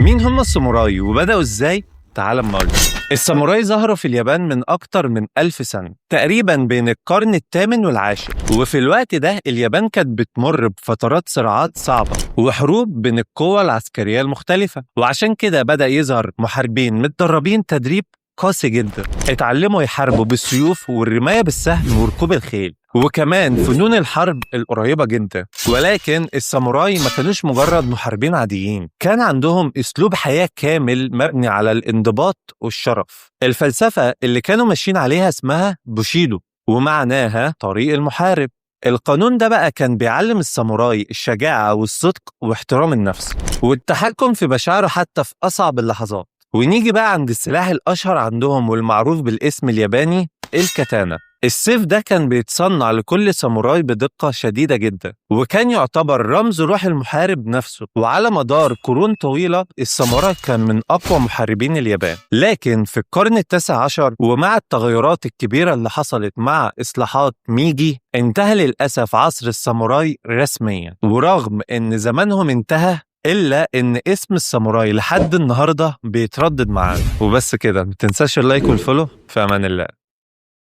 مين هم الساموراي وبدأوا ازاي؟ تعال اما اقولك. الساموراي ظهروا في اليابان من أكتر من 1000 سنة، تقريبا بين القرن الثامن والعاشر، وفي الوقت ده اليابان كانت بتمر بفترات صراعات صعبة وحروب بين القوى العسكرية المختلفة، وعشان كده بدأ يظهر محاربين متدربين تدريب قاسي جدا، اتعلموا يحاربوا بالسيوف والرماية بالسهم وركوب الخيل، وكمان فنون الحرب القريبة جدا. ولكن الساموراي ما كانوش مجرد محاربين عاديين، كان عندهم أسلوب حياة كامل مبني على الانضباط والشرف. الفلسفة اللي كانوا ماشيين عليها اسمها بوشيدو، ومعناها طريق المحارب. القانون ده بقى كان بيعلم الساموراي الشجاعة والصدق واحترام النفس والتحكم في مشاعره حتى في أصعب اللحظات. ونيجي بقى عند السلاح الأشهر عندهم والمعروف بالاسم الياباني، الكاتانا. السيف ده كان بيتصنع لكل ساموراي بدقة شديدة جدا، وكان يعتبر رمز روح المحارب نفسه. وعلى مدار قرون طويلة الساموراي كان من أقوى محاربين اليابان. لكن في القرن التاسع عشر ومع التغيرات الكبيرة اللي حصلت مع إصلاحات ميجي، انتهى للأسف عصر الساموراي رسميا. ورغم إن زمانهم انتهى، إلا إن اسم الساموراي لحد النهاردة بيتردد معانا. وبس كده، متنساش اللايك والفولو. في أمان الله.